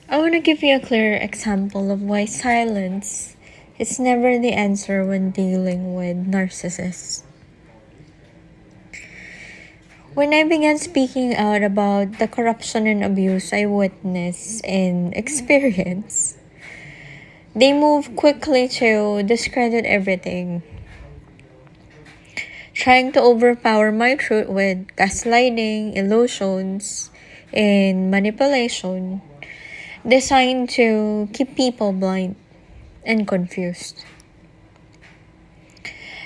I want to give you a clear example of why silence is never the answer when dealing with narcissists. When I began speaking out about the corruption and abuse I witnessed and experienced, they moved quickly to discredit everything, trying to overpower my truth with gaslighting, illusions, and manipulation designed to keep people blind and confused.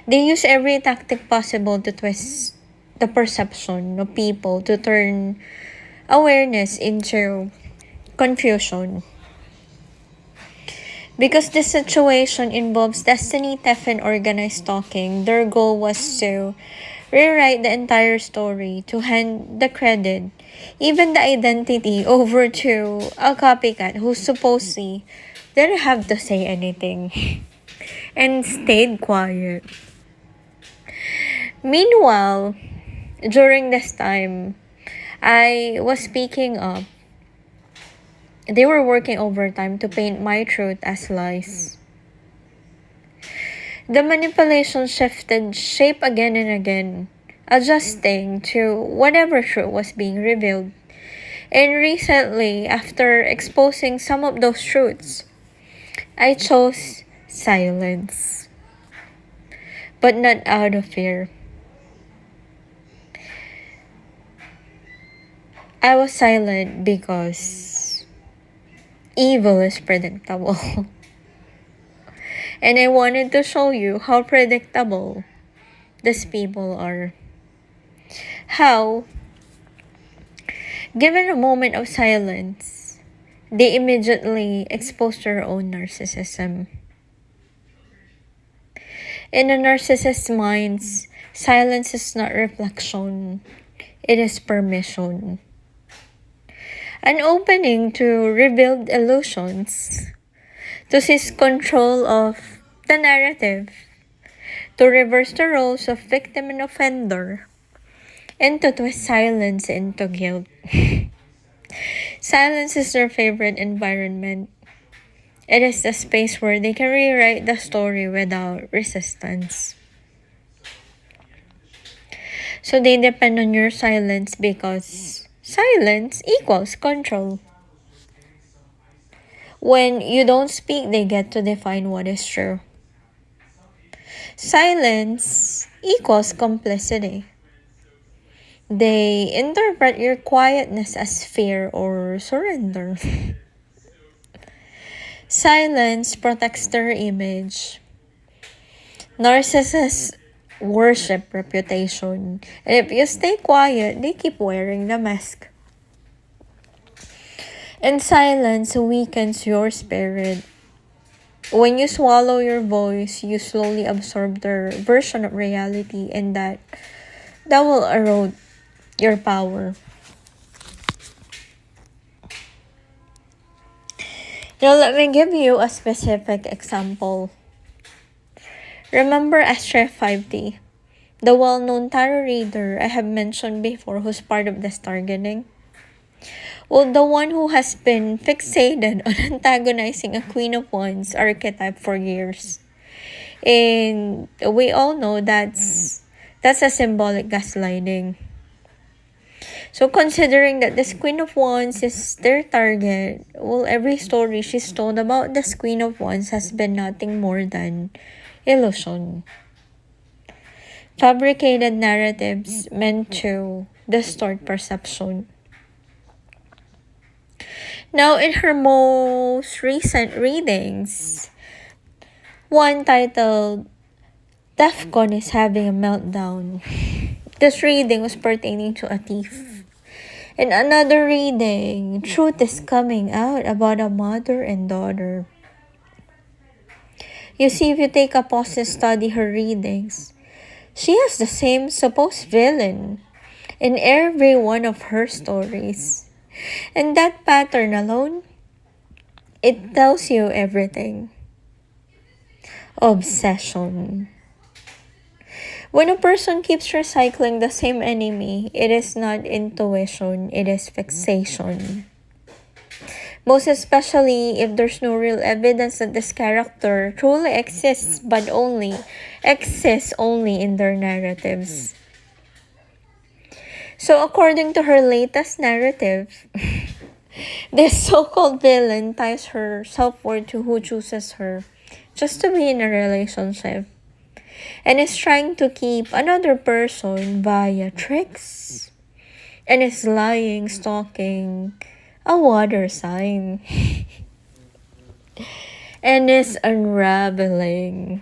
They use every tactic possible to twist the perception of people to turn awareness into confusion. Because this situation involves destiny theft and organized stalking, their goal was to rewrite the entire story, to hand the credit, even the identity, over to a copycat who supposedly didn't have to say anything and stayed quiet. Meanwhile, during this time, I was speaking up. They were working overtime to paint my truth as lies. The manipulation shifted shape again and again, adjusting to whatever truth was being revealed. And recently, after exposing some of those truths, I chose silence. But not out of fear. I was silent because evil is predictable. And I wanted to show you how predictable these people are. How, given a moment of silence, they immediately expose their own narcissism. In a narcissist's minds, silence is not reflection, it is permission. An opening to revealed illusions, to seize control of the narrative, to reverse the roles of victim and offender, and to twist silence into guilt. Silence is their favorite environment. It is the space where they can rewrite the story without resistance. So they depend on your silence because silence equals control. When you don't speak, they get to define what is true. Silence equals complicity. They interpret your quietness as fear or surrender. Silence protects their image. Narcissists worship reputation. And if you stay quiet, they keep wearing the mask. And silence weakens your spirit. When you swallow your voice, you slowly absorb their version of reality, and that will erode your power. Now let me give you a specific example. Remember Astro 5D, the well-known tarot reader I have mentioned before who's part of this targeting? Well, the one who has been fixated on antagonizing a Queen of Wands archetype for years. And we all know that's a symbolic gaslighting. So considering that this Queen of Wands is their target, well, every story she's told about this Queen of Wands has been nothing more than illusion. Fabricated narratives meant to distort perception. Now, in her most recent readings, one titled Defcon is having a meltdown. This reading was pertaining to a thief. In another reading, truth is coming out about a mother and daughter. You see, if you take a pause and study her readings, she has the same supposed villain in every one of her stories. And that pattern alone, it tells you everything. Obsession. When a person keeps recycling the same enemy, it is not intuition, it is fixation. Most especially if there's no real evidence that this character truly exists, but only exists only in their narratives. So according to her latest narrative, this so-called villain ties her self-worth to who chooses her just to be in a relationship, and is trying to keep another person via tricks, and is lying, stalking a water sign, and is unraveling.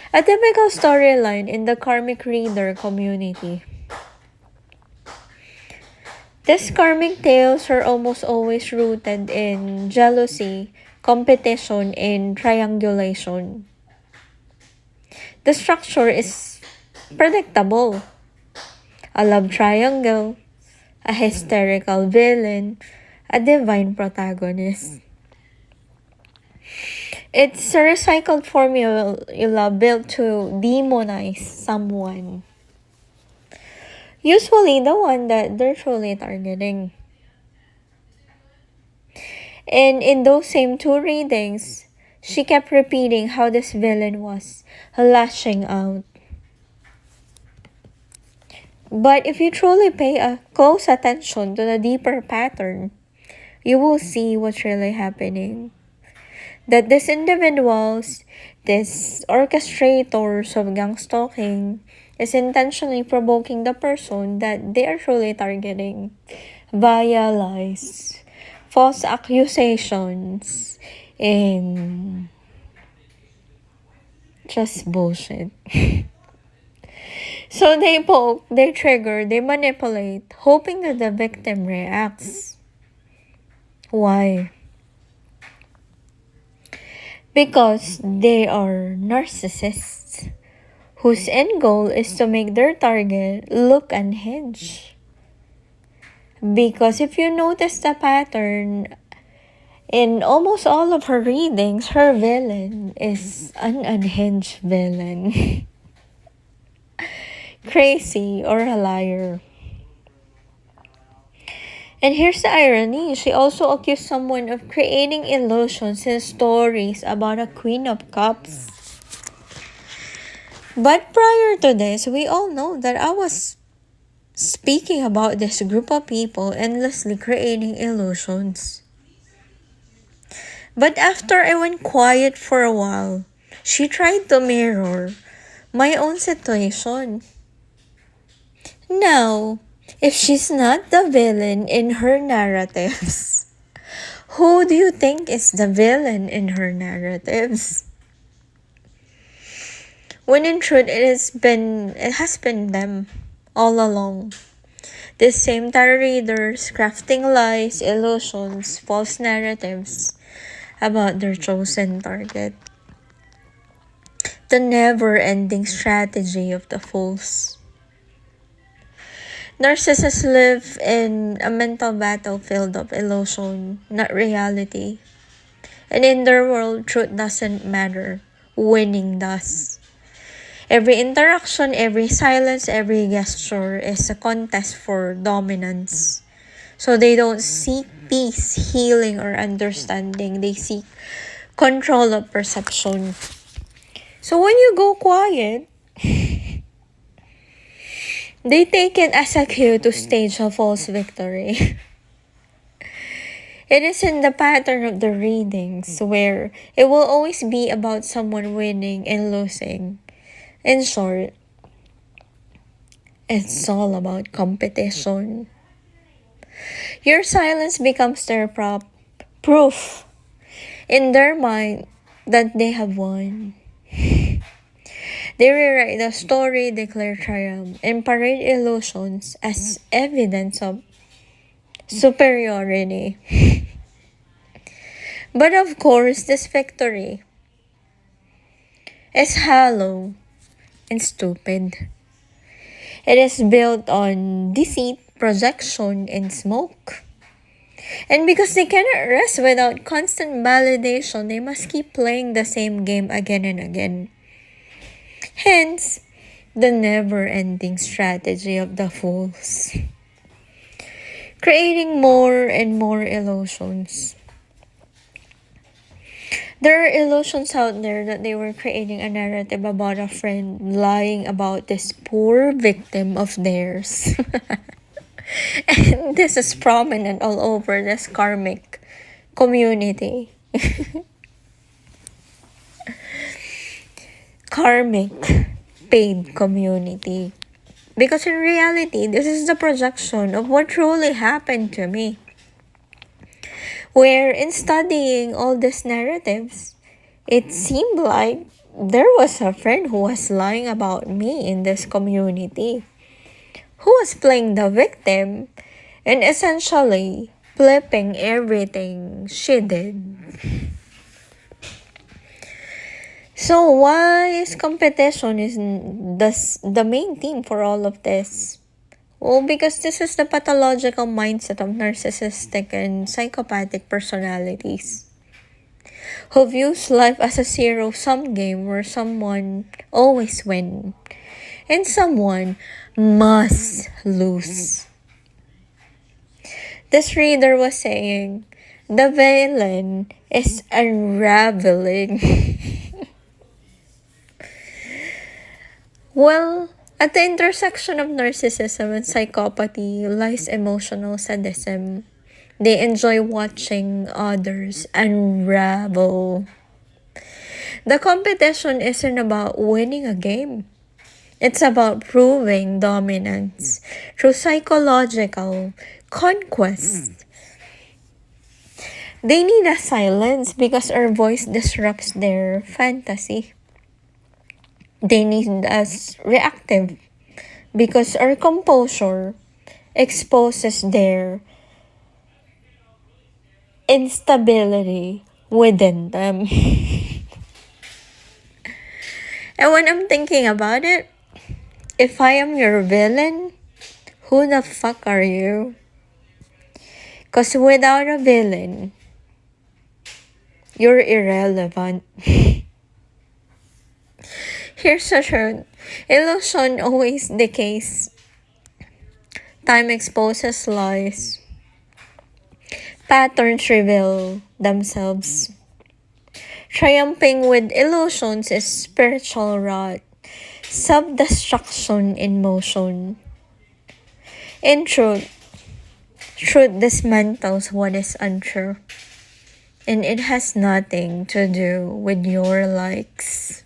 A typical storyline in the karmic reader community. These karmic tales are almost always rooted in jealousy, competition, and triangulation. The structure is predictable. A love triangle, a hysterical villain, a divine protagonist. It's a recycled formula built to demonize someone. Usually the one that they're truly targeting. And in those same two readings, she kept repeating how this villain was lashing out. But if you truly pay a close attention to the deeper pattern, you will see what's really happening. That these individuals, these orchestrators of gang stalking, is intentionally provoking the person that they are truly targeting via lies, false accusations, and just bullshit. So they poke, they trigger, they manipulate, hoping that the victim reacts. Why? Because they are narcissists whose end goal is to make their target look unhinged. Because if you notice the pattern, in almost all of her readings, her villain is an unhinged villain. Crazy or a liar. And here's the irony, she also accused someone of creating illusions and stories about a Queen of Cups. But prior to this, we all know that I was speaking about this group of people endlessly creating illusions. But after I went quiet for a while, she tried to mirror my own situation. Now, if she's not the villain in her narratives, who do you think is the villain in her narratives? When in truth, it has been them all along. These same tarot readers crafting lies, illusions, false narratives about their chosen target. The never-ending strategy of the fools. Narcissists live in a mental battlefield of illusion, not reality. And in their world, truth doesn't matter. Winning does. Every interaction, every silence, every gesture is a contest for dominance. So they don't seek peace, healing, or understanding. They seek control of perception. So when you go quiet, they take it as a cue to stage a false victory. It is in the pattern of the readings where it will always be about someone winning and losing. In short, it's all about competition. Your silence becomes their proof in their mind that they have won. They rewrite the story, declare triumph, and parade illusions as evidence of superiority. But of course, this victory is hollow and stupid. It is built on deceit, projection, and smoke. And because they cannot rest without constant validation, they must keep playing the same game again and again. Hence, the never-ending strategy of the fools. creating more and more illusions. There are illusions out there that they were creating a narrative about a friend lying about this poor victim of theirs. And this is prominent all over this karmic community. Karmic paid community. Because in reality, this is the projection of what truly happened to me. Where in studying all these narratives, it seemed like there was a friend who was lying about me in this community, who was playing the victim and essentially flipping everything she did. So why is competition is the main theme for all of this? Well, because this is the pathological mindset of narcissistic and psychopathic personalities who views life as a zero-sum game where someone always wins and someone must lose. This reader was saying, the villain is unraveling. Well, at the intersection of narcissism and psychopathy lies emotional sadism. They enjoy watching others unravel. The competition isn't about winning a game. It's about proving dominance through psychological conquest. They need a silence because our voice disrupts their fantasy. They need us reactive because our composure exposes their instability within them. And when I'm thinking about it, if I am your villain, who the fuck are you? Because without a villain, you're irrelevant. Here's the truth. Illusion always decays. Time exposes lies. Patterns reveal themselves. Triumphing with illusions is spiritual rot. Self-destruction in motion. In truth dismantles what is untrue. And it has nothing to do with your likes.